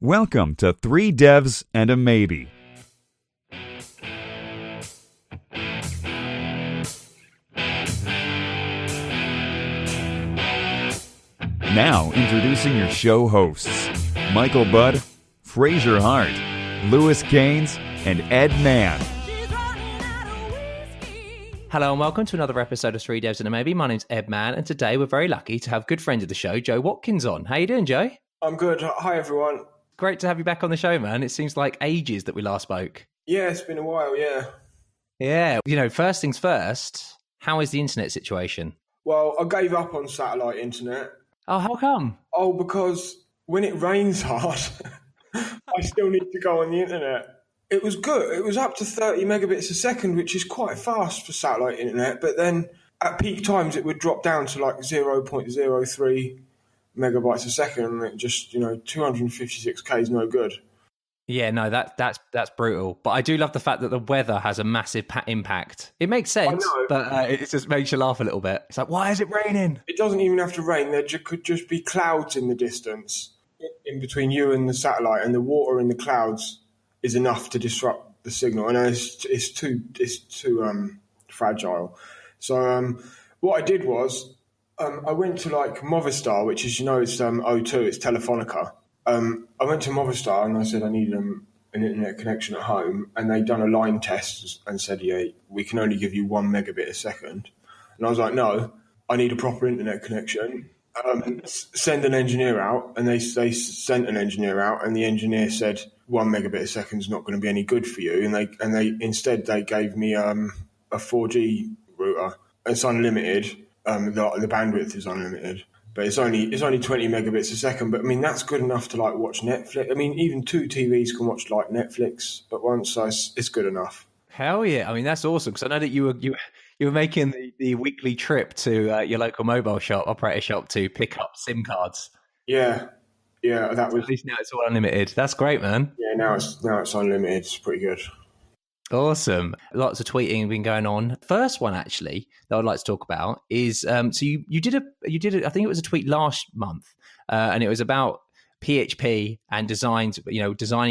Welcome to Three Devs and a Maybe. Now introducing your show hosts, Michael Budd, Fraser Hart, Lewis Caines, and Ed Mann. Hello and welcome to another episode of Three Devs and a Maybe. My name's Ed Mann, and today we're very lucky to have good friend of the show, Joe Watkins, on. How you doing, Joe? I'm good. Hi, everyone. Great to have you back on the show, man. It seems like ages that we last spoke. Yeah, it's been a while, yeah. Yeah, first things first, how is the internet situation? Well, I gave up on satellite internet. Oh, how come? Oh, because when it rains hard, I still need to go on the internet. It was good. It was up to 30 megabits a second, which is quite fast for satellite internet. But then at peak times, it would drop down to like 0.03 megabytes a second. And it just, 256K is no good. Yeah, no, that's brutal. But I do love the fact that the weather has a massive impact. It makes sense, but it just makes you laugh a little bit. It's like, why is it raining? It doesn't even have to rain. There could just be clouds in the distance in between you and the satellite, and the water in the clouds is enough to disrupt the signal. I know it's too fragile. So what I did was I went to like Movistar, which is it's O2, it's Telefonica. I went to Movistar and I said I need an internet connection at home, and they'd done a line test and said, yeah, we can only give you 1 megabit a second. And I was like, no, I need a proper internet connection. Send an engineer out, and they sent an engineer out, and the engineer said 1 megabit a second is not going to be any good for you, and they instead gave me a 4G router. It's unlimited. The bandwidth is unlimited, but it's only 20 megabits a second. But I mean, that's good enough to like watch Netflix. I mean, even 2 TVs can watch like Netflix at once, so it's good enough. Hell yeah! I mean, that's awesome, because I know that you were making the weekly trip to your local mobile operator shop to pick up SIM cards. Yeah, that was. At least now it's all unlimited. That's great, man. Yeah, now it's unlimited. It's pretty good. Awesome. Lots of tweeting been going on. First one actually that I'd like to talk about is so you did I think it was a tweet last month, and it was about PHP and designing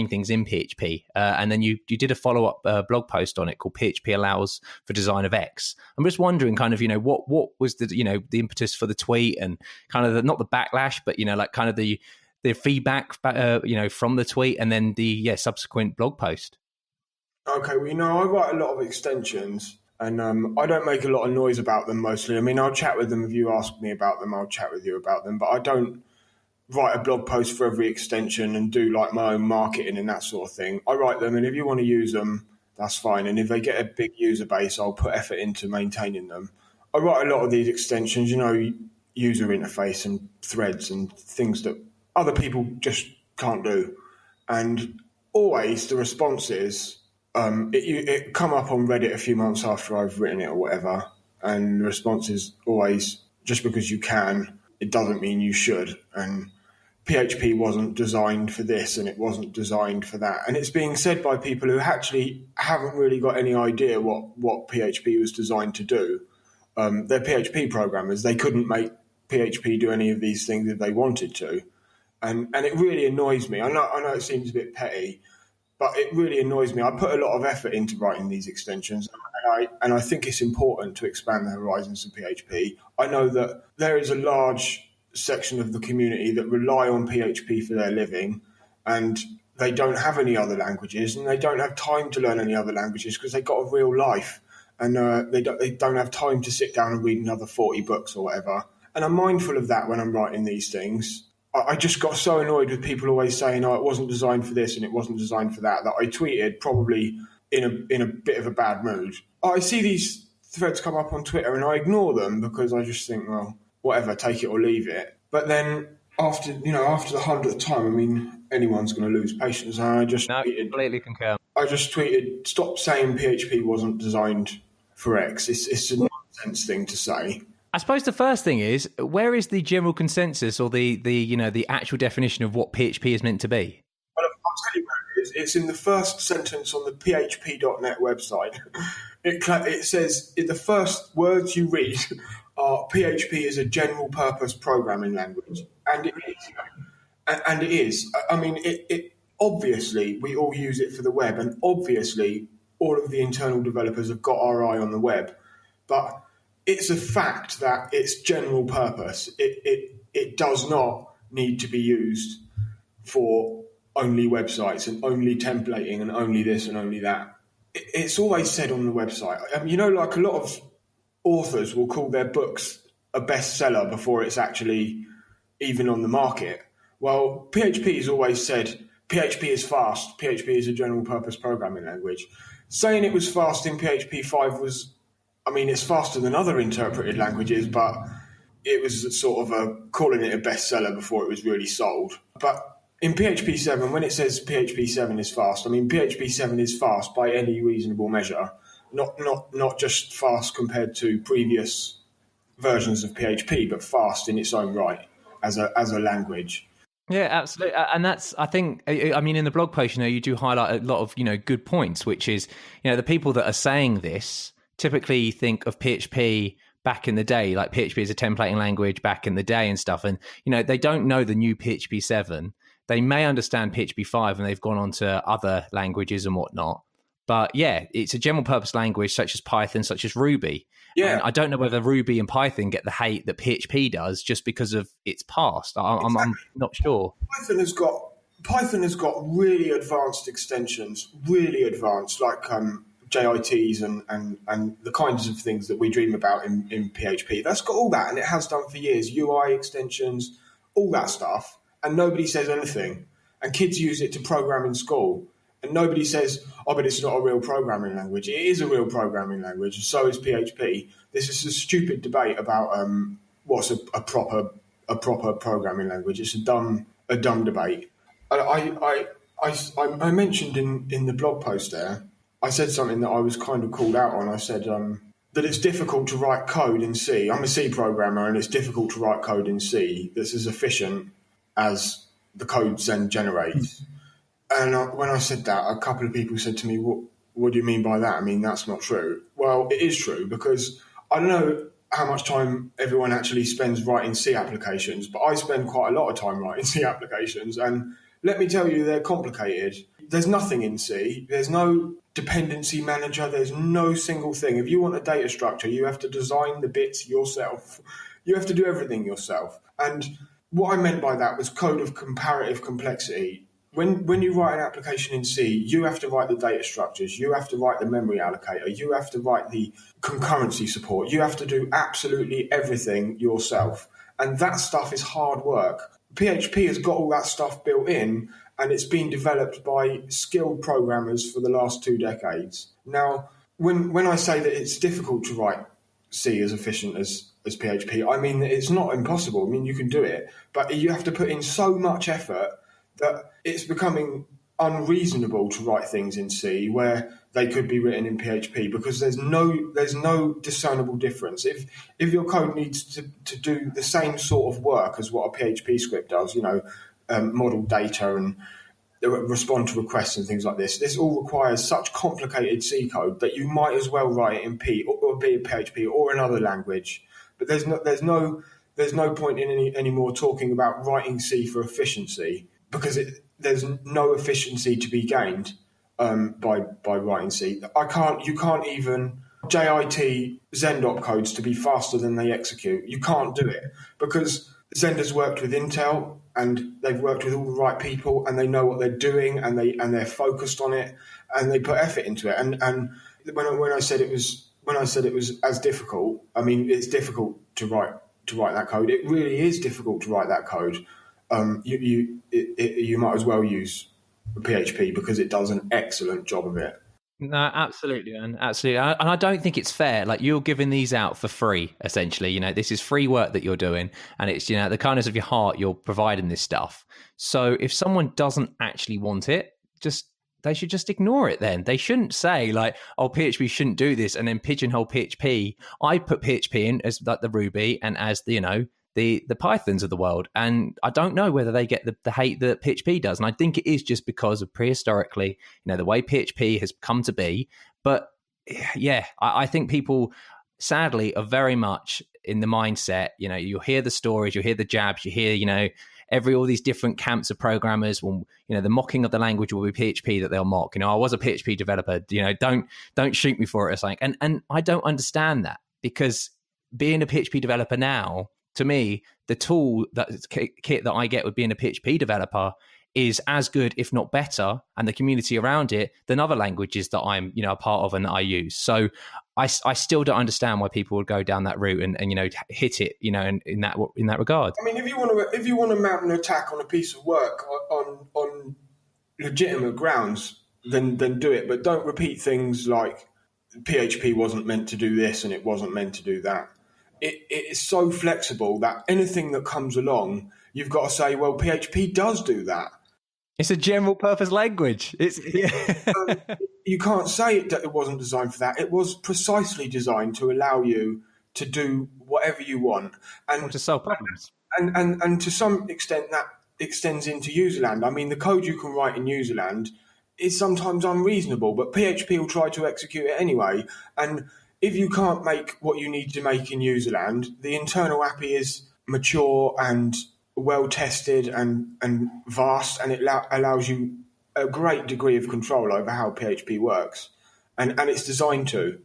things in PHP, and then you did a follow-up blog post on it called PHP allows for design of X. I'm just wondering kind of what was the impetus for the tweet, and kind of not the backlash, but kind of the feedback from the tweet, and then the subsequent blog post. Okay, well, I write a lot of extensions, and I don't make a lot of noise about them mostly. I mean, I'll chat with them if you ask me about them. I'll chat with you about them, but I don't write a blog post for every extension and do like my own marketing and that sort of thing. I write them, and if you want to use them, that's fine. And if they get a big user base, I'll put effort into maintaining them. I write a lot of these extensions, user interface and threads and things that other people just can't do. And always the responses, it come up on Reddit a few months after I've written it or whatever, and the response is always, just because you can, it doesn't mean you should. And PHP wasn't designed for this, and it wasn't designed for that. And it's being said by people who actually haven't really got any idea what PHP was designed to do. They're PHP programmers. They couldn't make PHP do any of these things if they wanted to. And it really annoys me. I know it seems a bit petty, but it really annoys me. I put a lot of effort into writing these extensions, and I think it's important to expand the horizons of PHP. I know that there is a large section of the community that rely on PHP for their living, and they don't have any other languages, and they don't have time to learn any other languages because they've got a real life, and they don't have time to sit down and read another 40 books or whatever. And I'm mindful of that when I'm writing these things. I just got so annoyed with people always saying, it wasn't designed for this and it wasn't designed for that I tweeted, probably in a bit of a bad mood. I see these threads come up on Twitter and I ignore them because I just think, well, whatever, take it or leave it. But then after the 100th time, I mean, anyone's going to lose patience. And I just completely concur. I just tweeted, stop saying PHP wasn't designed for X. It's a nonsense thing to say. I suppose the first thing is, where is the general consensus or the actual definition of what PHP is meant to be? Well, I'll tell you where it is. It's in the first sentence on the php.net website. It says, the first words you read are PHP is a general purpose programming language. And it is. And it is. I mean, it obviously we all use it for the web, and obviously all of the internal developers have got our eye on the web. But it's a fact that it's general purpose. It does not need to be used for only websites and only templating and only this and only that. It's always said on the website. Like a lot of authors will call their books a bestseller before it's actually even on the market. Well, PHP has always said PHP is fast. PHP is a general purpose programming language. Saying it was fast in PHP 5 was, it's faster than other interpreted languages, but it was sort of calling it a bestseller before it was really sold. But in PHP 7, when it says PHP 7 is fast, PHP 7 is fast by any reasonable measure, not just fast compared to previous versions of PHP, but fast in its own right as a language. Yeah, absolutely. And that's, I think, in the blog post, you do highlight a lot of, good points, which is, the people that are saying this typically think of PHP back in the day, like PHP is a templating language back in the day and stuff. And, they don't know the new PHP 7. They may understand PHP 5 and they've gone on to other languages and whatnot. But yeah, it's a general purpose language such as Python, such as Ruby. Yeah. And I don't know whether Ruby and Python get the hate that PHP does just because of its past. I'm not sure. Python has got really advanced extensions, really advanced, like JITs and the kinds of things that we dream about in PHP. That's got all that, and it has done for years. UI extensions, all that stuff, and nobody says anything. And kids use it to program in school. And nobody says, but it's not a real programming language. It is a real programming language, and so is PHP. This is a stupid debate about what's a proper programming language. It's a dumb debate. I mentioned in the blog post there, I said something that I was kind of called out on. I said that it's difficult to write code in C. I'm a C programmer, and it's difficult to write code in C that's as efficient as the code Zen generates. And when I said that, a couple of people said to me, what do you mean by that? That's not true. Well, it is true, because I don't know how much time everyone actually spends writing C applications, but I spend quite a lot of time writing C applications. And let me tell you, they're complicated. There's nothing in C. There's no dependency manager. There's no single thing. If you want a data structure, you have to design the bits yourself. You have to do everything yourself. And what I meant by that was code of comparative complexity. When you write an application in C, you have to write the data structures, you have to write the memory allocator, you have to write the concurrency support, you have to do absolutely everything yourself. And that stuff is hard work. PHP has got all that stuff built in, and it's been developed by skilled programmers for the last 2 decades. Now, when I say that it's difficult to write C as efficient as PHP, I mean it's not impossible. You can do it, but you have to put in so much effort that it's becoming unreasonable to write things in C where they could be written in PHP, because there's no discernible difference. If your code needs to do the same sort of work as what a PHP script does, model data and respond to requests and things like this all requires such complicated C code that you might as well write it in P or be in PHP or another language. But there's no point in any more talking about writing C for efficiency, because there's no efficiency to be gained by writing C. You can't even JIT Zen codes to be faster than they execute. You can't do it, because Zen has worked with Intel, and they've worked with all the right people, and they know what they're doing, and they're focused on it, and they put effort into it. And when I said it was as difficult, it's difficult to write that code. It really is difficult to write that code. You might as well use PHP, because it does an excellent job of it. No, absolutely, man. Absolutely. And I don't think it's fair. Like, you're giving these out for free, essentially. This is free work that you're doing, and it's, the kindness of your heart, you're providing this stuff. So if someone doesn't actually want it, they should just ignore it then. They shouldn't say, like, PHP shouldn't do this, and then pigeonhole PHP. I put PHP in as like the Ruby and as the Pythons of the world, and I don't know whether they get the hate that PHP does, and I think it is just because of prehistorically, the way PHP has come to be. But yeah, I think people sadly are very much in the mindset, you'll hear the stories, you'll hear the jabs, you hear all these different camps of programmers will, the mocking of the language will be PHP that they'll mock. I was a PHP developer, don't shoot me for it or something. And I don't understand that, because being a PHP developer now, to me, the tool kit that I get with being a PHP developer is as good, if not better, and the community around it, than other languages that I'm, a part of and that I use. So I still don't understand why people would go down that route and hit it, in that regard. I mean, if you want to mount an attack on a piece of work on legitimate grounds, then do it. But don't repeat things like PHP wasn't meant to do this and it wasn't meant to do that. It is so flexible that anything that comes along, you've got to say, well, PHP does do that. It's a general purpose language. You can't say that it wasn't designed for that. It was precisely designed to allow you to do whatever you want. And or to solve problems. And to some extent that extends into userland. I mean, the code you can write in userland is sometimes unreasonable, but PHP will try to execute it anyway. And if you can't make what you need to make in userland, the internal API is mature and well-tested and vast, and it allows you a great degree of control over how PHP works. And it's designed to.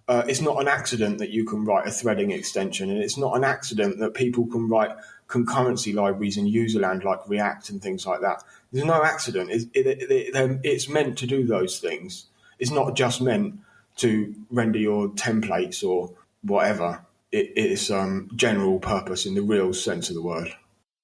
It's not an accident that you can write a threading extension, and it's not an accident that people can write concurrency libraries in userland like React and things like that. There's no accident. It's meant to do those things. It's not just meant to render your templates or whatever. It is general purpose in the real sense of the word.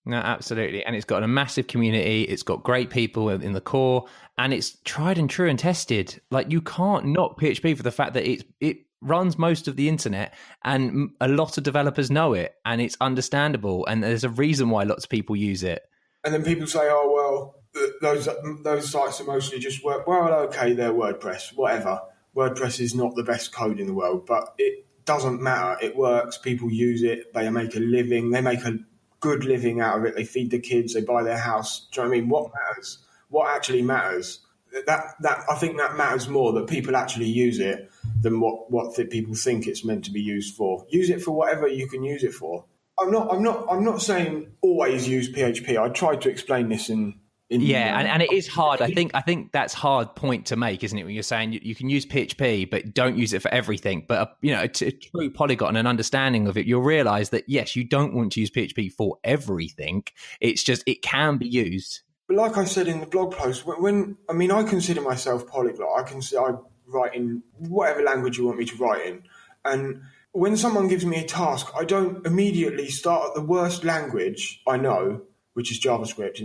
No, absolutely. And it's got a massive community. It's got great people in the core, and it's tried and true and tested. Like, you can't knock PHP for the fact that it runs most of the internet, and a lot of developers know it, and it's understandable. And there's a reason why lots of people use it. And then people say, oh, well, those sites are mostly just work. Well, okay, they're WordPress, whatever. WordPress is not the best code in the world, but it doesn't matter. It works. People use it. They make a living. They make a good living out of it. They feed the kids. They buy their house. Do you know what I mean? What matters? What actually matters? That I think that matters more, that people actually use it, than what people think it's meant to be used for. Use it for whatever you can use it for. I'm not saying always use PHP. I tried to explain this in and it is hard. I think that's hard point to make, isn't it? When you're saying you can use PHP, but don't use it for everything. But a true polyglot and an understanding of it, you'll realize that yes, you don't want to use PHP for everything. It's just it can be used. But like I said in the blog post, I consider myself polyglot. I write in whatever language you want me to write in, and when someone gives me a task, I don't immediately start at the worst language I know, which is JavaScript,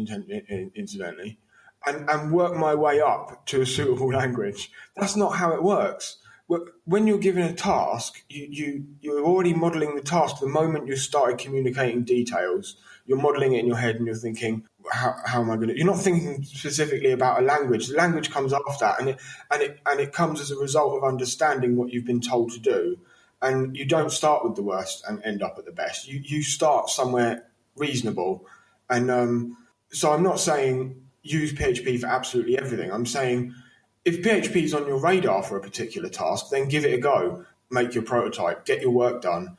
incidentally, and work my way up to a suitable language. That's not how it works. When you're given a task, you're already modelling the task the moment you started communicating details. You're modelling it in your head and you're thinking, how am I going to... You're not thinking specifically about a language. The language comes after that, and it comes as a result of understanding what you've been told to do. And you don't start with the worst and end up at the best. You start somewhere reasonable. And so I'm not saying use PHP for absolutely everything. I'm saying if PHP is on your radar for a particular task, then give it a go. Make your prototype, get your work done,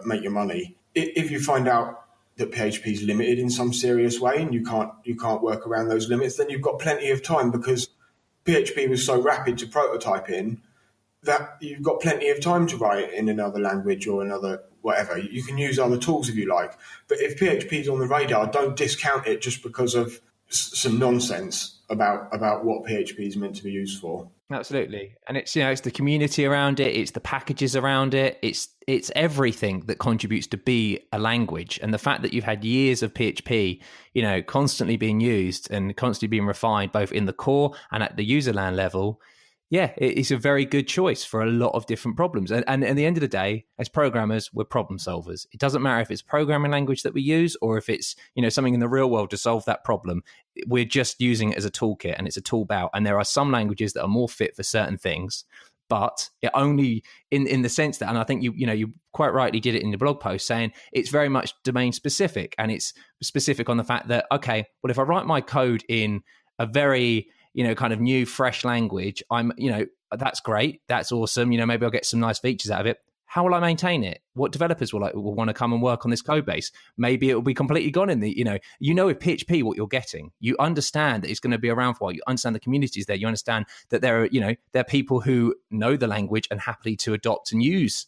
make your money. If you find out that PHP is limited in some serious way and you can't work around those limits, then you've got plenty of time, because PHP was so rapid to prototype in that you've got plenty of time to write in another language or another whatever. You can use other tools if you like. But if PHP is on the radar, don't discount it just because of some nonsense about what PHP is meant to be used for. Absolutely. And it's it's the community around it, it's the packages around it, it's everything that contributes to be a language. And the fact that you've had years of PHP, constantly being used and constantly being refined both in the core and at the userland level, it's a very good choice for a lot of different problems. And at the end of the day, as programmers, we're problem solvers. It doesn't matter if it's programming language that we use or if it's, something in the real world to solve that problem. We're just using it as a toolkit, and it's a tool belt. And there are some languages that are more fit for certain things, but it only in the sense that, and I think you quite rightly did it in the blog post, saying it's very much domain specific, and it's specific on the fact that, okay, well, if I write my code in a very kind of new, fresh language, that's great. That's awesome. Maybe I'll get some nice features out of it. how will I maintain it? What developers will want to come and work on this code base? Maybe it will be completely gone in the, with PHP what you're getting. You understand that it's going to be around for a while. You understand the communities there. You understand that there are people who know the language and happily to adopt and use,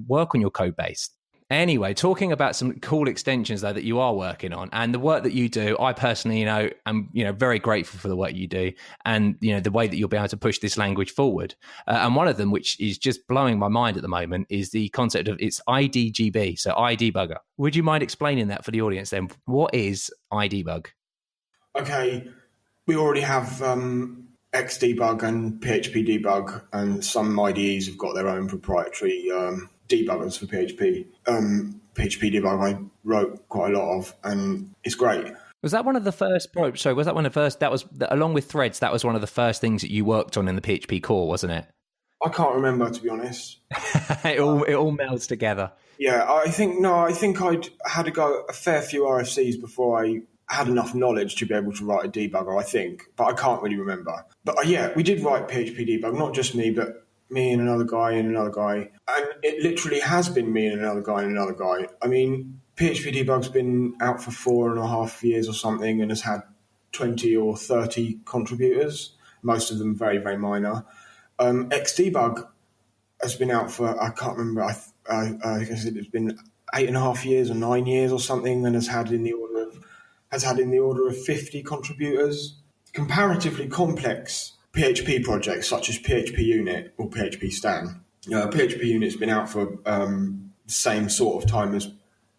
work on your code base. Anyway, talking about some cool extensions though that you are working on and the work that you do, I personally, am very grateful for the work you do and the way that you'll be able to push this language forward. And one of them, which is just blowing my mind at the moment, is the concept of it's IDGB, so iDebugger. Would you mind explaining that for the audience then? What is iDebug? Okay, we already have Xdebug and PHP debug, and some IDEs have got their own proprietary debuggers for PHP. PHP debug I wrote quite a lot of, and it's great. Was that one of the first? Sorry, was that one of the first? That was along with Threads. That was one of the first things that you worked on in the PHP core, wasn't it? I can't remember, to be honest. it all melds together. Yeah, I think I'd had to go a fair few RFCs before I had enough knowledge to be able to write a debugger, I think, but I can't really remember. But we did write PHP debug, not just me, but me and another guy and another guy. And it literally has been me and another guy and another guy. I mean, PHP debug's been out for 4.5 years or something and has had 20 or 30 contributors, most of them very, very minor. Xdebug has been out for, I can't remember, I guess it's been 8.5 years or 9 years or something, and has had in the order of 50 contributors. Comparatively complex PHP projects such as PHP Unit or PHP Stan. PHP Unit's been out for the same sort of time as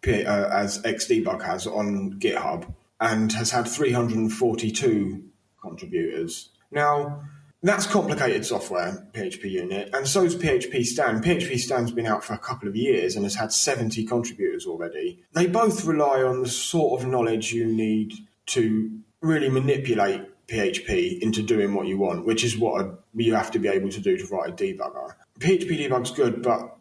Xdebug has on GitHub and has had 342 contributors. Now, that's complicated software, PHP Unit, and so is PHP Stan. PHP Stan's been out for a couple of years and has had 70 contributors already. They both rely on the sort of knowledge you need to really manipulate PHP into doing what you want, which is what you have to be able to do to write a debugger. PHP debug's good, but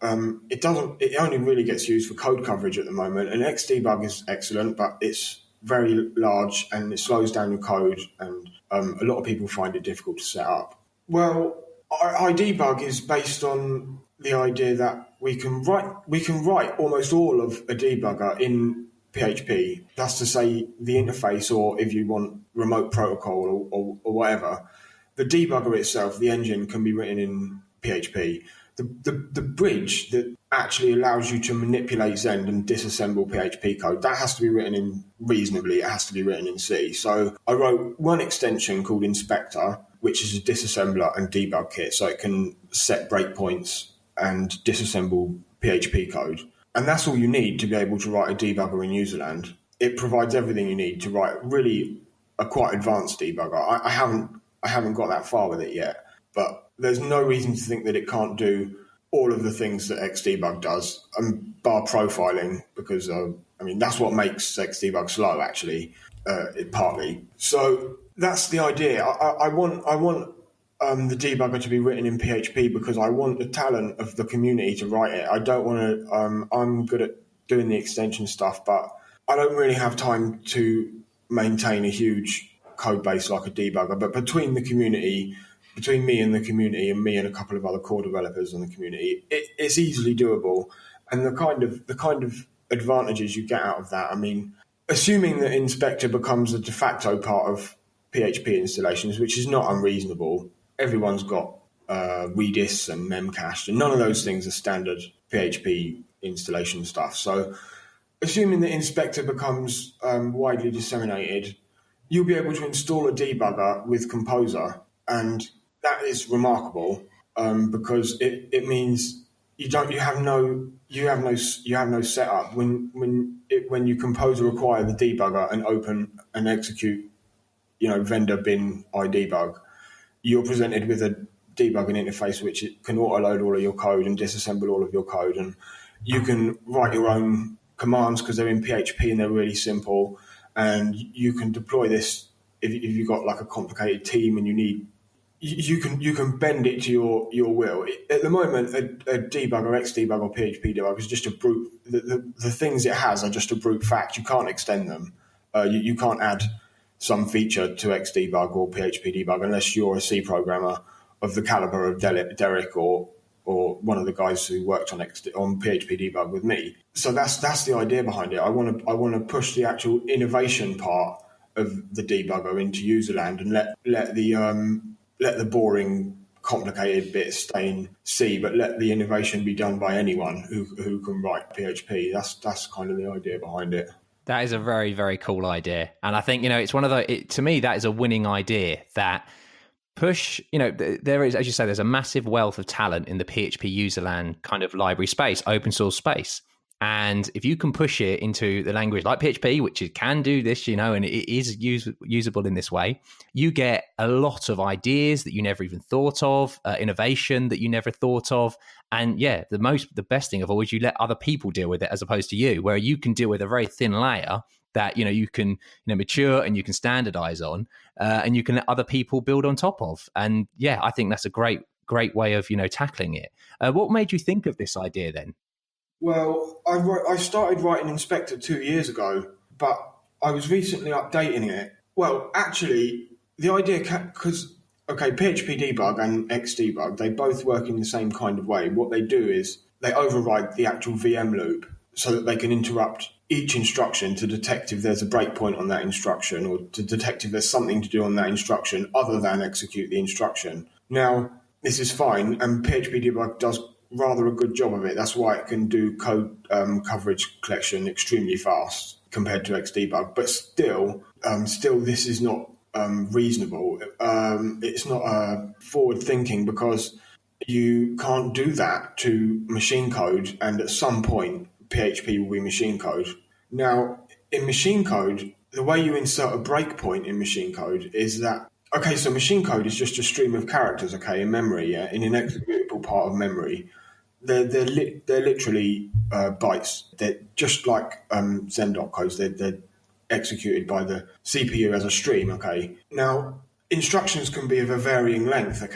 it only really gets used for code coverage at the moment, and Xdebug is excellent, but it's very large and it slows down your code, and a lot of people find it difficult to set up. Well, iDebug is based on the idea that we can write almost all of a debugger in PHP. That's to say, the interface, or if you want remote protocol or whatever, the debugger itself, the engine, can be written in PHP. The bridge that actually allows you to manipulate Zend and disassemble PHP code, that has to be written in reasonably, it has to be written in C. So I wrote one extension called Inspector, which is a disassembler and debug kit, so it can set breakpoints and disassemble PHP code. And that's all you need to be able to write a debugger in userland. It provides everything you need to write really a quite advanced debugger. I haven't got that far with it yet, but there's no reason to think that it can't do all of the things that Xdebug does, bar profiling, because that's what makes Xdebug slow, actually, partly. So that's the idea. I want the debugger to be written in PHP because I want the talent of the community to write it. I don't want to. I'm good at doing the extension stuff, but I don't really have time to maintain a huge code base like a debugger. But between the community, between me and the community, and me and a couple of other core developers in the community, it's easily doable. And the kind of advantages you get out of that, I mean, assuming that Inspector becomes a de facto part of PHP installations, which is not unreasonable. Everyone's got Redis and Memcached, and none of those things are standard PHP installation stuff. So assuming that Inspector becomes widely disseminated, you'll be able to install a debugger with Composer, and that is remarkable because it means you have no setup when you Composer require the debugger and open and execute vendor bin iDebug. You're presented with a debugging interface which can auto-load all of your code and disassemble all of your code, and you can write your own commands because they're in PHP and they're really simple, and you can deploy this if you've got like a complicated team and you can bend it to your will. At the moment, a debugger, Xdebug or PHP debug is just a brute. The things it has are just a brute fact. You can't extend them. You can't add some feature to Xdebug or PHP debug unless you're a C programmer of the caliber of Derek or or one of the guys who worked on PHP debug with me. So that's the idea behind it. I want to push the actual innovation part of the debugger into userland and let the boring, complicated bits stay in C, but let the innovation be done by anyone who can write PHP. That's kind of the idea behind it. That is a very, very cool idea. And I think, it's one of to me, that is a winning idea that push, there is, as you say, there's a massive wealth of talent in the PHP userland kind of library space, open source space. And if you can push it into the language like PHP, which it can do this, and it is usable in this way, you get a lot of ideas that you never even thought of, innovation that you never thought of. And yeah, the best thing of all is you let other people deal with it as opposed to you, where you can deal with a very thin layer that, you can, mature and you can standardize on, and you can let other people build on top of. And yeah, I think that's a great way of, tackling it. What made you think of this idea then? Well, I started writing Inspector 2 years ago, but I was recently updating it. Well, actually, the idea, because, PHP debug and Xdebug, they both work in the same kind of way. What they do is they override the actual VM loop so that they can interrupt each instruction to detect if there's a breakpoint on that instruction or to detect if there's something to do on that instruction other than execute the instruction. Now, this is fine, and PHP debug does rather a good job of it. That's why it can do code coverage collection extremely fast compared to Xdebug. But still this is not reasonable. It's not forward thinking because you can't do that to machine code, and at some point PHP will be machine code. Now, in machine code, the way you insert a breakpoint in machine code is that, so machine code is just a stream of characters, in memory, in an executable part of memory. They're literally bytes. They're just like Zen.doc codes. They're executed by the CPU as a stream. Now, instructions can be of a varying length.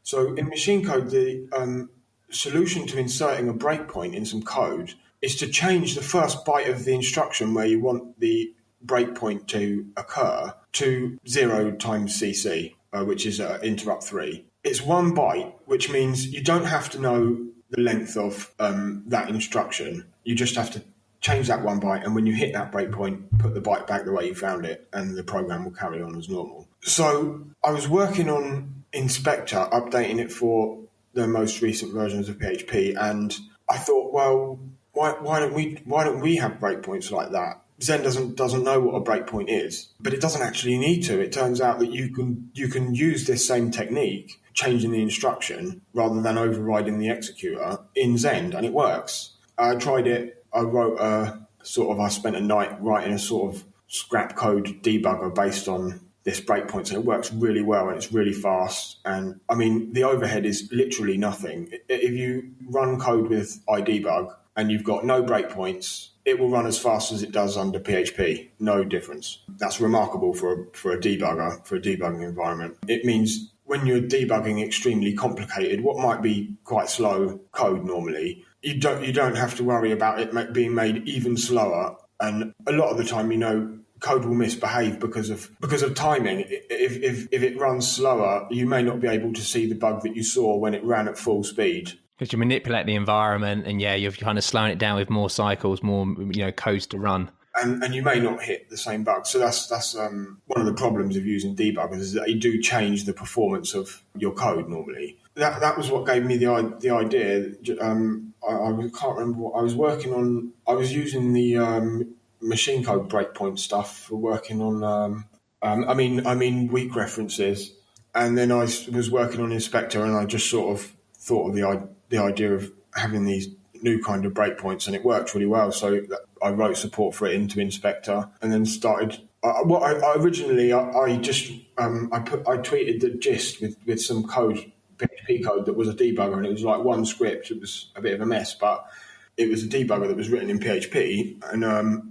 So in machine code, the solution to inserting a breakpoint in some code is to change the first byte of the instruction where you want the breakpoint to occur to 0 times CC, which is interrupt 3. It's 1 byte, which means you don't have to know the length of that instruction. You just have to change that 1 byte, and when you hit that breakpoint, put the byte back the way you found it, and the program will carry on as normal. So I was working on Inspector, updating it for the most recent versions of PHP, and I thought, well, why don't we have breakpoints like that? Zen doesn't know what a breakpoint is, but it doesn't actually need to. It turns out that you can use this same technique, changing the instruction rather than overriding the executor in Zen, and it works. I tried it. I wrote I spent a night writing a sort of scrap code debugger based on this breakpoint, and it works really well and it's really fast. And I mean, the overhead is literally nothing. If you run code with iDebug and you've got no breakpoints, it will run as fast as it does under PHP. No difference. That's remarkable for a debugger, for a debugging environment. It means when you're debugging extremely complicated, what might be quite slow code normally, you don't have to worry about it being made even slower. And a lot of the time, code will misbehave because of timing. If it runs slower, you may not be able to see the bug that you saw when it ran at full speed. Because you manipulate the environment, and you're kind of slowing it down with more cycles, more codes to run. And you may not hit the same bug. So that's one of the problems of using debuggers, is that you do change the performance of your code normally. That was what gave me the idea. I can't remember what I was working on. I was using the machine code breakpoint stuff for working on. I mean weak references, and then I was working on Inspector, and I just sort of thought of the idea of having these new kind of breakpoints, and it worked really well. So I wrote support for it into Inspector, and then started. I tweeted the gist with some code, PHP code that was a debugger, and it was like one script. It was a bit of a mess, but it was a debugger that was written in PHP. And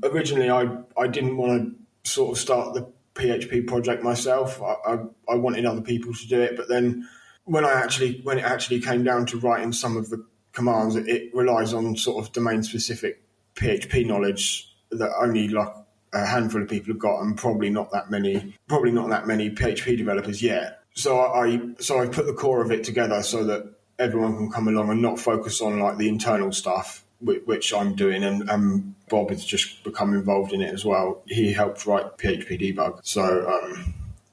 originally, I didn't want to sort of start the PHP project myself. I wanted other people to do it, but then when it actually came down to writing some of the commands, it relies on sort of domain-specific PHP knowledge that only like a handful of people have got, and probably not that many PHP developers yet. So I put the core of it together so that everyone can come along and not focus on like the internal stuff, which I'm doing, and Bob has just become involved in it as well. He helped write PHP debug, so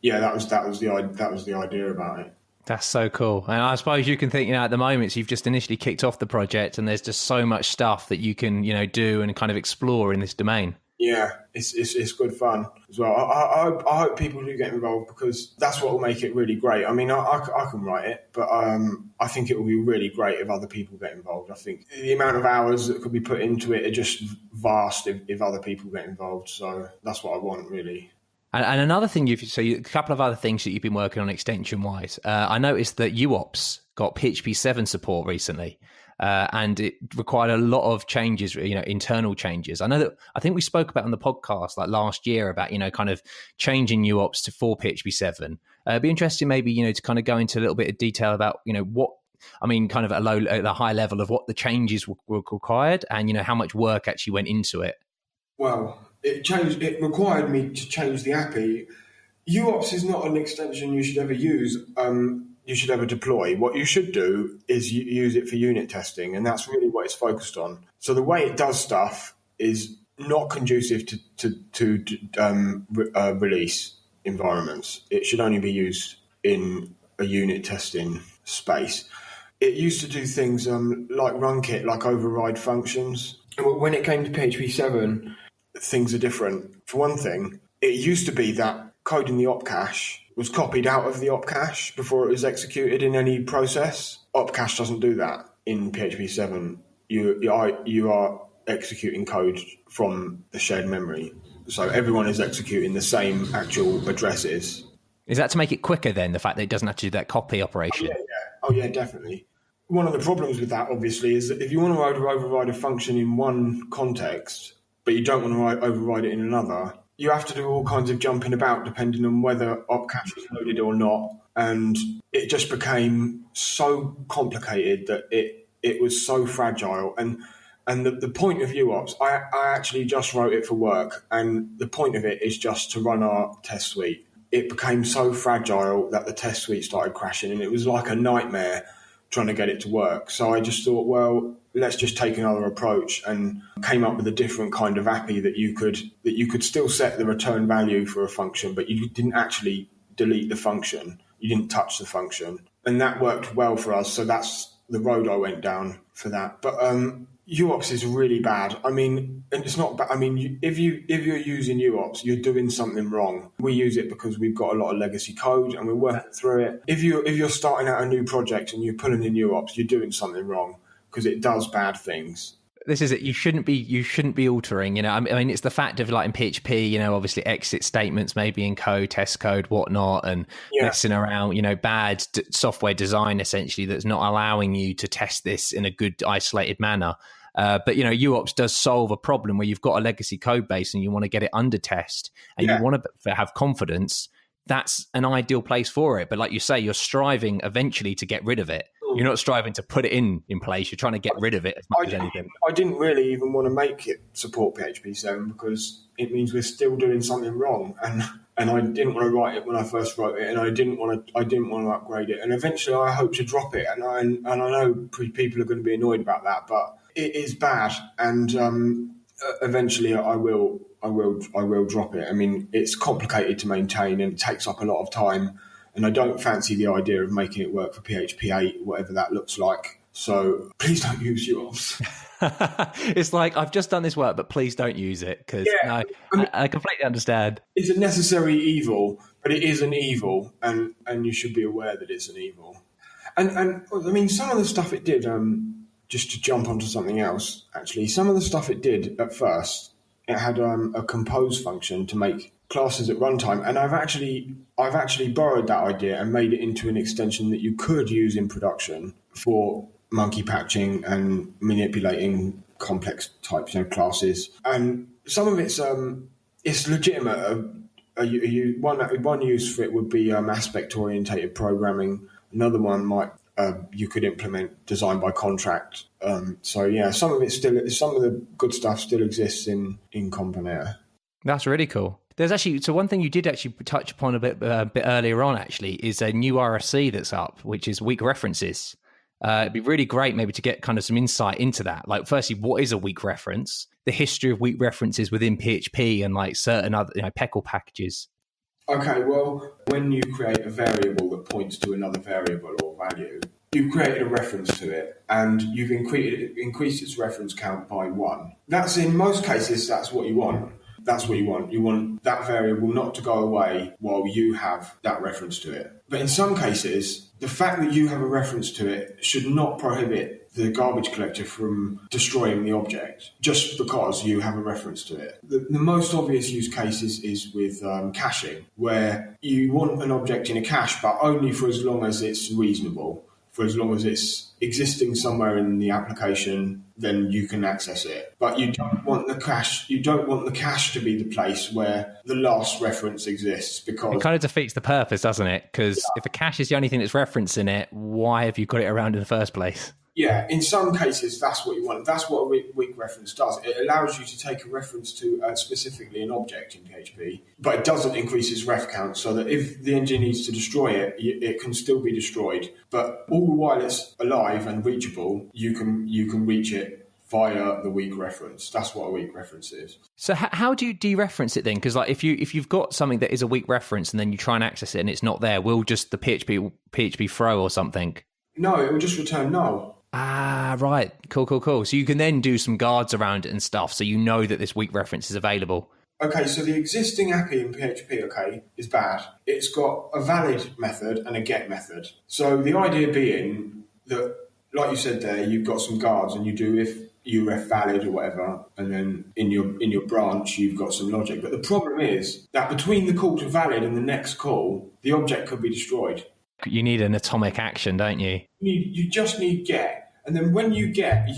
yeah, that was the idea about it. That's so cool. And I suppose you can think, at the moment, so you've just initially kicked off the project and there's just so much stuff that you can, do and kind of explore in this domain. Yeah, it's good fun as well. I hope people do get involved, because that's what will make it really great. I mean, I can write it, but I think it will be really great if other people get involved. I think the amount of hours that could be put into it are just vast if other people get involved. So that's what I want, really. And another thing, a couple of other things that you've been working on extension-wise. I noticed that uopz got PHP 7 support recently, and it required a lot of changes, internal changes. I think we spoke about on the podcast like last year about, kind of changing uopz for PHP 7. It'd be interesting maybe, to kind of go into a little bit of detail about, kind of at a high level of what the changes were required and, how much work actually went into it. Well, it required me to change the API. uopz is not an extension you should ever use. You should ever deploy. What you should do is use it for unit testing, and that's really what it's focused on. So the way it does stuff is not conducive to release environments. It should only be used in a unit testing space. It used to do things like runkit, like override functions. When it came to PHP 7, things are different. For one thing, it used to be that code in the op cache was copied out of the op cache before it was executed in any process. Op cache doesn't do that in PHP 7. You are executing code from the shared memory. So everyone is executing the same actual addresses. Is that to make it quicker then, the fact that it doesn't have to do that copy operation? Oh yeah, definitely. One of the problems with that, obviously, is that if you want to override a function in one context, but you don't want to override it in another, you have to do all kinds of jumping about depending on whether opcache is loaded or not. And it just became so complicated that it was so fragile. And the point of uopz, I actually just wrote it for work. And the point of it is just to run our test suite. It became so fragile that the test suite started crashing, and it was like a nightmare trying to get it to work. So I just thought, well, let's just take another approach, and came up with a different kind of API that you could still set the return value for a function, but you didn't actually delete the function. You didn't touch the function. And that worked well for us. So that's the road I went down for that. But uopz is really bad. I mean, and it's not bad. I mean, if you're using uopz, you're doing something wrong. We use it because we've got a lot of legacy code and we're working through it. If you're starting out a new project and you're pulling in uopz, you're doing something wrong, because it does bad things. This is it. You shouldn't be altering. I mean, it's the fact of like in PHP, obviously exit statements maybe in code, test code, whatnot, and messing around. Bad software design essentially that's not allowing you to test this in a good isolated manner. But uopz does solve a problem where you've got a legacy code base and you want to get it under test and you want to have confidence. That's an ideal place for it. But like you say, you're striving eventually to get rid of it. You're not striving to put it in place. You're trying to get rid of it as much as anything. I didn't really even want to make it support PHP 7 because it means we're still doing something wrong. And I didn't want to write it when I first wrote it, and I didn't want to upgrade it. And eventually I hope to drop it. And I know people are going to be annoyed about that, but it is bad. And eventually I will drop it. I mean, it's complicated to maintain and it takes up a lot of time. And I don't fancy the idea of making it work for PHP 8, whatever that looks like. So please don't use uopz. It's like, I've just done this work, but please don't use it, because I completely understand. It's a necessary evil, but it is an evil, and you should be aware that it's an evil. And I mean, some of the stuff it did, just to jump onto something else, actually, some of the stuff it did at first, it had a compose function to make classes at runtime, and I've actually borrowed that idea and made it into an extension that you could use in production for monkey patching and manipulating complex types, classes. And some of it's legitimate. One use for it would be aspect orientated programming. Another one might you could implement design by contract. Some of the good stuff still exists in Componator. That's really cool. There's actually, so one thing you did actually touch upon a bit earlier on actually is a new RFC that's up, which is weak references. It'd be really great maybe to get kind of some insight into that. Like, firstly, what is a weak reference? The history of weak references within PHP and like certain other PECL packages. Okay, well, when you create a variable that points to another variable or value, you've created a reference to it and you've increased its reference count by 1. That's in most cases, that's what you want. That's what you want. You want that variable not to go away while you have that reference to it. But in some cases, the fact that you have a reference to it should not prohibit the garbage collector from destroying the object just because you have a reference to it. The most obvious use case is with caching, where you want an object in a cache, but only for as long as it's reasonable. For as long as it's existing somewhere in the application, then you can access it. But you don't want the cache. You don't want the cache to be the place where the last reference exists, because it kind of defeats the purpose, doesn't it? Because if the cache is the only thing that's referencing it, why have you got it around in the first place? Yeah, in some cases, that's what you want. That's what a weak reference does. It allows you to take a reference to specifically an object in PHP, but it doesn't increase its ref count, so that if the engine needs to destroy it, it can still be destroyed. But all the while it's alive and reachable, you can reach it via the weak reference. That's what a weak reference is. So how do you dereference it then? Because like if you've got something that is a weak reference and then you try and access it and it's not there, will just the PHP throw or something? No, it will just return null. Ah, right. Cool. So you can then do some guards around it and stuff, so you know that this weak reference is available. Okay, so the existing API in PHP, is bad. It's got a valid method and a get method. So the idea being that, like you said there, you've got some guards and you do if uref valid or whatever, and then in your branch you've got some logic. But the problem is that between the call to valid and the next call, the object could be destroyed. You need an atomic action, don't you? You just need get. And then when you get,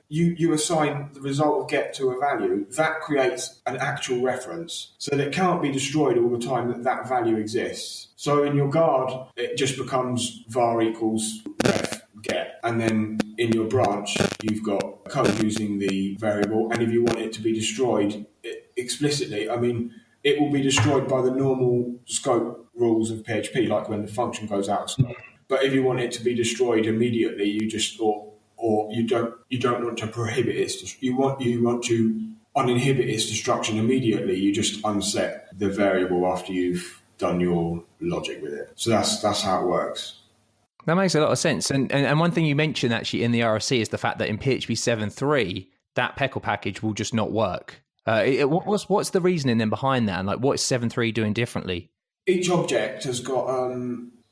you assign the result of get to a value, that creates an actual reference. So that it can't be destroyed all the time that value exists. So in your guard, it just becomes var equals ref get. And then in your branch, you've got code using the variable. And if you want it to be destroyed explicitly, it will be destroyed by the normal scope rules of PHP, like when the function goes out of scope. But if you want it to be destroyed immediately, you just or you don't want to prohibit its you want to uninhibit its destruction immediately. You just unset the variable after you've done your logic with it. So that's how it works. That makes a lot of sense. And one thing you mentioned actually in the RFC is the fact that in PHP 7.3 that PECL package will just not work. What's the reasoning then behind that? And like, what is 7.3 doing differently? Each object has got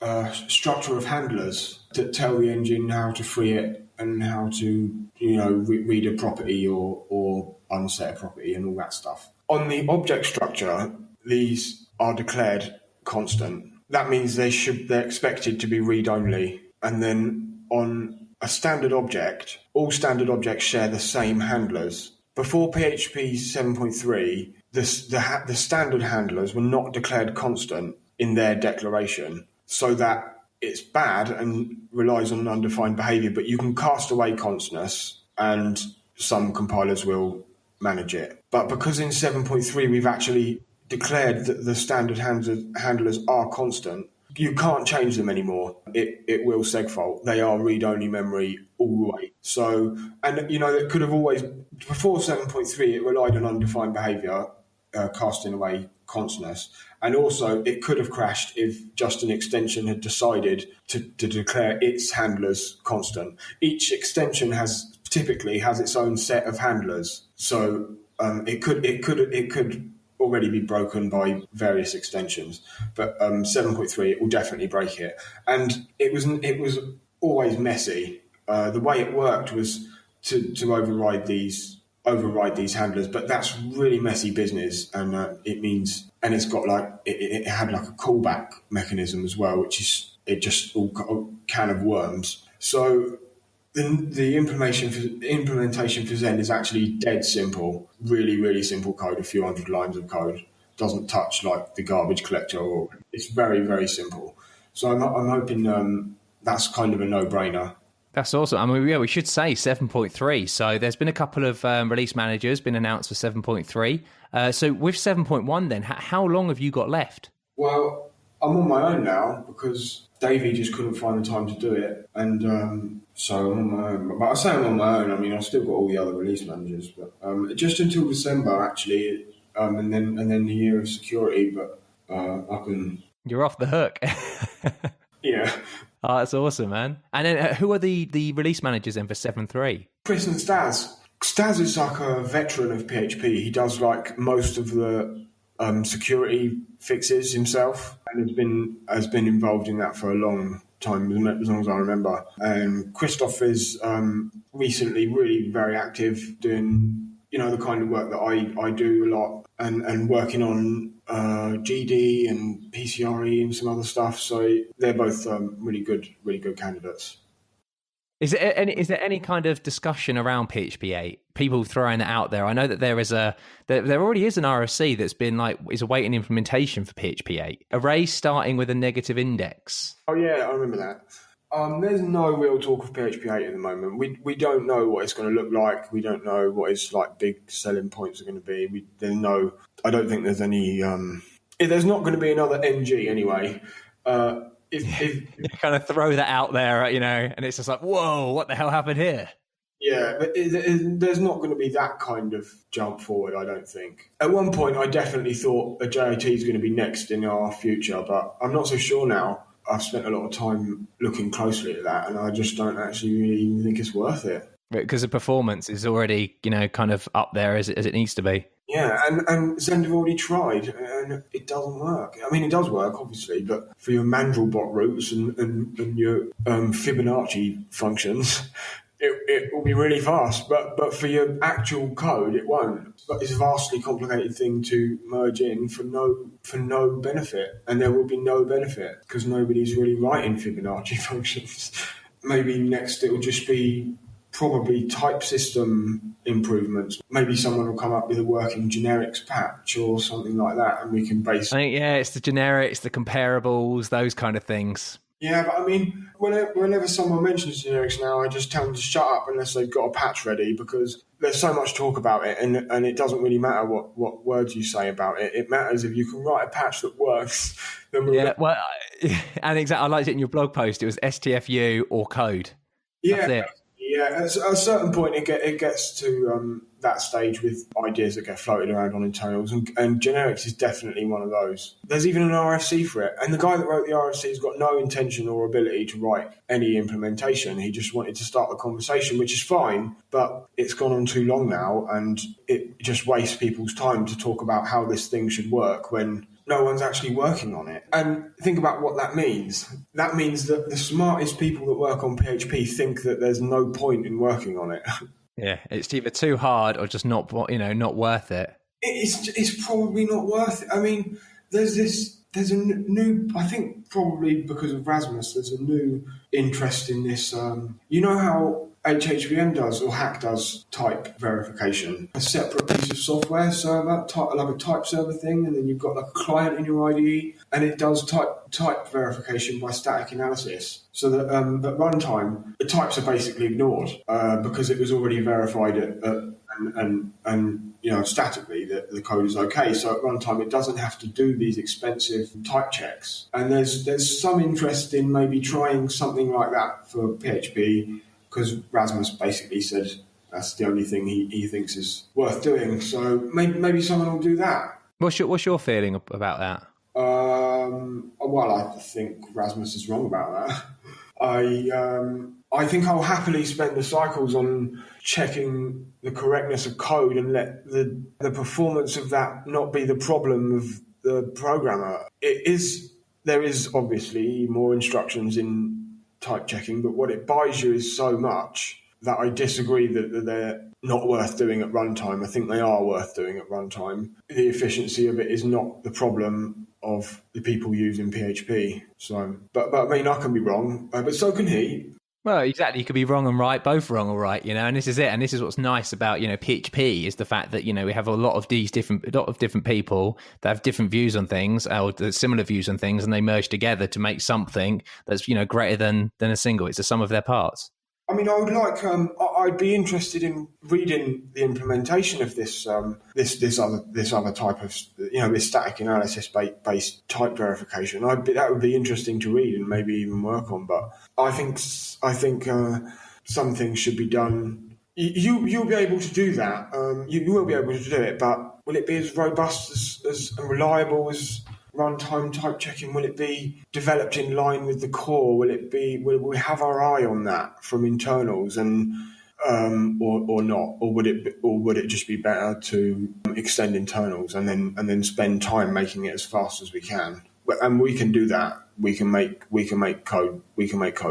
a structure of handlers that tell the engine how to free it and how to, read a property or unset a property and all that stuff. On the object structure, these are declared constant. That means they're expected to be read-only. And then on a standard object, all standard objects share the same handlers. Before PHP 7.3, the standard handlers were not declared constant in their declaration, so that it's bad and relies on undefined behavior, but you can cast away constness and some compilers will manage it. But because in 7.3 we've actually declared that the standard handlers are constant, you can't change them anymore. It will segfault. They are read-only memory all the way. So, and it could have always, before 7.3, it relied on undefined behavior, casting away constness. And also, it could have crashed if just an extension had decided to declare its handlers constant. Each extension typically has its own set of handlers. So it could already be broken by various extensions, but 7.3 it will definitely break it. And it was always messy. The way it worked was to override these handlers, but that's really messy business, and it's got it had like a callback mechanism as well, which is just all can of worms. So the implementation for Zen is actually dead simple, really, really simple code, a few hundred lines of code. Doesn't touch like the garbage collector, or it's very, very simple. So I'm hoping that's kind of a no-brainer. That's awesome. We should say 7.3. So there's been a couple of release managers been announced for 7.3. So with 7.1 then, how long have you got left? Well, I'm on my own now because Davey just couldn't find the time to do it, and so I'm on my own. But I say I'm on my own. I mean, I've still got all the other release managers, but just until December actually, and then the year of security. But I can. You're off the hook. Yeah. Oh, that's awesome, man. And then who are the release managers then for 7.3? Chris and Staz. Staz is like a veteran of PHP. He does like most of the security fixes himself, and has been involved in that for a long time, as long as I remember. And Christoph is recently really very active doing, the kind of work that I do a lot, and working on GD and PCRE and some other stuff. So they're both really good candidates. Is there any kind of discussion around PHP 8? People throwing it out there. I know that there already is an RFC that's been is awaiting implementation for PHP 8. Arrays starting with a negative index. Oh yeah, I remember that. There's no real talk of PHP 8 at the moment. We don't know what it's going to look like. We don't know what its big selling points are going to be. I don't think there's any. There's not going to be another NG anyway. If you kind of throw that out there, and it's just like, whoa, what the hell happened here? Yeah, but there's not going to be that kind of jump forward, I don't think. At one point, I definitely thought a JIT is going to be next in our future, but I'm not so sure now. I've spent a lot of time looking closely at that, and I just don't actually really think it's worth it. Because the performance is already, kind of up there as it needs to be. Yeah, and Zend have already tried, and it doesn't work. I mean, it does work, obviously, but for your Mandelbrot routes and your Fibonacci functions, it will be really fast. But for your actual code, it won't. But it's a vastly complicated thing to merge in for no benefit, and there will be no benefit because nobody's really writing Fibonacci functions. Maybe next it will just be probably type system improvements. Maybe someone will come up with a working generics patch or something like that, and we can base. I think, it's the generics, the comparables, those kind of things. Yeah, but I mean, whenever someone mentions generics now, I just tell them to shut up unless they've got a patch ready, because there's so much talk about it, and it doesn't really matter what words you say about it. It matters if you can write a patch that works. Then and exactly, I liked it in your blog post. It was STFU or code. Yeah. That's it. Yeah, at a certain point, it gets to that stage with ideas that get floated around on internals, and generics is definitely one of those. There's even an RFC for it, and the guy that wrote the RFC has got no intention or ability to write any implementation. He just wanted to start the conversation, which is fine, but it's gone on too long now, and it just wastes people's time to talk about how this thing should work when no one's actually working on it. And think about what that means. That means that the smartest people that work on PHP think that there's no point in working on it. Yeah, it's either too hard or just not worth it. It's probably not worth it. I mean, there's a new, I think probably because of Rasmus, there's a new interest in this. You know how HHVM does, or Hack does, type verification? A separate piece of software server, like a type server thing, and then you've got like a client in your IDE, and it does type verification by static analysis. So that at runtime, the types are basically ignored because it was already verified and statically the code is okay. So at runtime, it doesn't have to do these expensive type checks. And there's some interest in maybe trying something like that for PHP, because Rasmus basically said that's the only thing he thinks is worth doing. So maybe someone will do that. What's your feeling about that? Well, I think Rasmus is wrong about that. I think I'll happily spend the cycles on checking the correctness of code and let the performance of that not be the problem of the programmer. There is obviously more instructions in type checking, but what it buys you is so much that I disagree that they're not worth doing at runtime. I think they are worth doing at runtime. The efficiency of it is not the problem of the people using PHP. So, but I mean, I can be wrong, but so can he. Well, exactly. You could be wrong and right, both wrong or right, and this is it. And this is what's nice about, PHP is the fact that, we have a lot of different people that have different views on things, or similar views on things, and they merge together to make something that's, greater than a single. It's the sum of their parts. I mean, I would like. I'd be interested in reading the implementation of this other type of, this static analysis based type verification. That would be interesting to read and maybe even work on. But I think some things should be done. You'll be able to do that. You will be able to do it, but will it be as robust as and reliable as runtime type checking? Will it be developed in line with the core? Will we have our eye on that from internals and or not? Or would it just be better to extend internals and then spend time making it as fast as we can? And we can do that. We can make code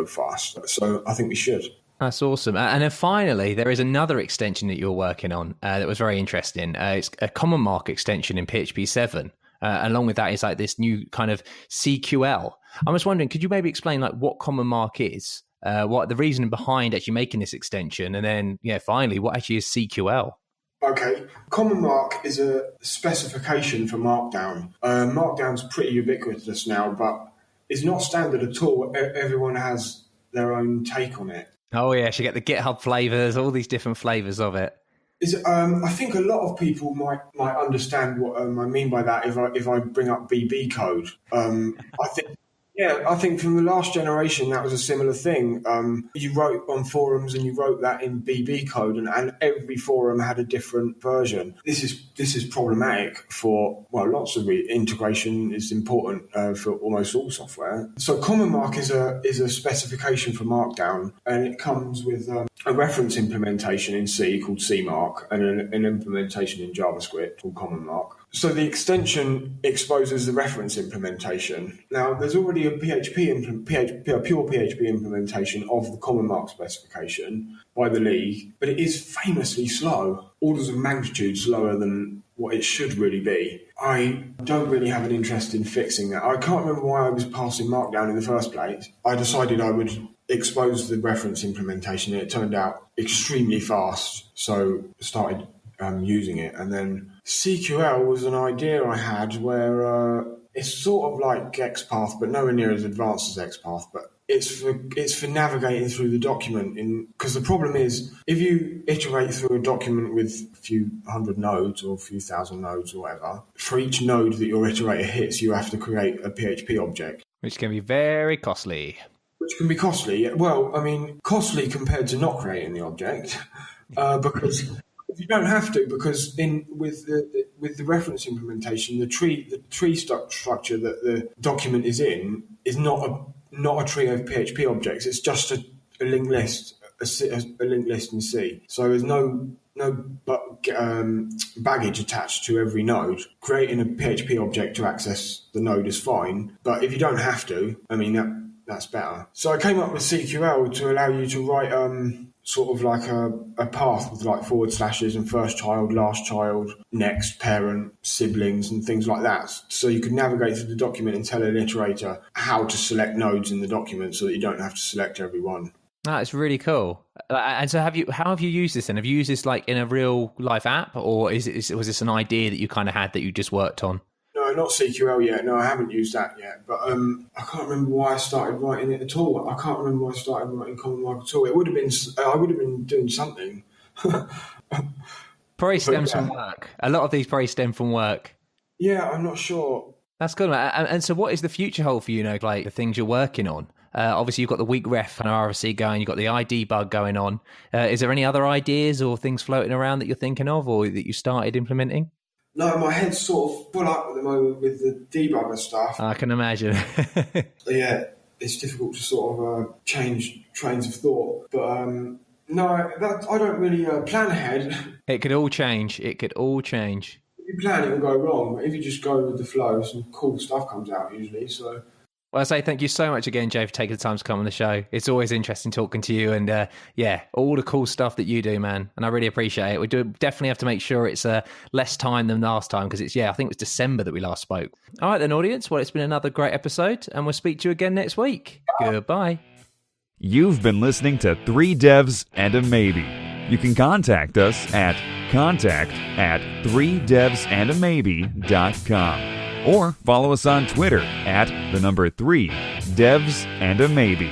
fast. So I think we should. That's awesome. And then finally, there is another extension that you're working on that was very interesting. It's a CommonMark extension in PHP 7. Along with that is like this new kind of CQL. I was wondering, could you maybe explain like what CommonMark is, what the reason behind actually making this extension, and then finally, what actually is CQL? Okay, CommonMark is a specification for Markdown. Markdown's pretty ubiquitous now, but it's not standard at all. Everyone has their own take on it. Oh yeah, you get the GitHub flavors, all these different flavors of it. I think a lot of people might understand what I mean by that if I bring up BB code. I think from the last generation that was a similar thing. You wrote on forums and you wrote that in BB code, and every forum had a different version. This is problematic for lots of integration is important for almost all software. So CommonMark is a specification for Markdown, and it comes with a reference implementation in C called CMark and an implementation in JavaScript called CommonMark. So the extension exposes the reference implementation. Now, there's already a pure PHP implementation of the CommonMark specification by the league, but it is famously slow, orders of magnitude slower than what it should really be. I don't really have an interest in fixing that. I can't remember why I was passing Markdown in the first place. I decided I would expose the reference implementation, and it turned out extremely fast, so started using it. And then CQL was an idea I had where it's sort of like XPath, but nowhere near as advanced as XPath, but it's for navigating through the document. Because the problem is, if you iterate through a document with a few hundred nodes or a few thousand nodes or whatever, for each node that your iterator hits, you have to create a PHP object. Which can be very costly. Which can be costly. Well, I mean, costly compared to not creating the object, because you don't have to. Because with the reference implementation, the tree structure that the document is in is not a tree of PHP objects. It's just a linked list, a linked list in C. So there's no baggage attached to every node. Creating a PHP object to access the node is fine, but if you don't have to, I mean that's better. So I came up with CQL to allow you to write sort of like a path with like forward slashes and first child, last child, next parent, siblings and things like that. So you could navigate through the document and tell an iterator how to select nodes in the document so that you don't have to select every one. That's really cool. And so how have you used this then? Have you used this like in a real life app, or was this an idea that you kind of had that you just worked on? No, not CQL yet. No, I haven't used that yet. But I can't remember why I started writing it at all. I can't remember why I started writing CommonMark at all. I would have been doing something. Probably stems from work. A lot of these probably stem from work. Yeah, I'm not sure. That's good. And so what is the future hold for you, like the things you're working on? Obviously, you've got the weak ref and RFC going. You've got the ID bug going on. Is there any other ideas or things floating around that you're thinking of or that you started implementing? No, my head's sort of full up at the moment with the debugger stuff. I can imagine. Yeah, it's difficult to sort of change trains of thought. But no, I don't really plan ahead. It could all change. If you plan, it will go wrong. But if you just go with the flow, some cool stuff comes out usually. So. Well, I say thank you so much again, Joe, for taking the time to come on the show. It's always interesting talking to you and, all the cool stuff that you do, man. And I really appreciate it. We do definitely have to make sure it's less time than last time because I think it was December that we last spoke. All right then, audience. Well, it's been another great episode and we'll speak to you again next week. Goodbye. You've been listening to 3 Devs and a Maybe. You can contact us at contact@3devsandamaybe.com. Or follow us on Twitter at 3 Devs and a Maybe.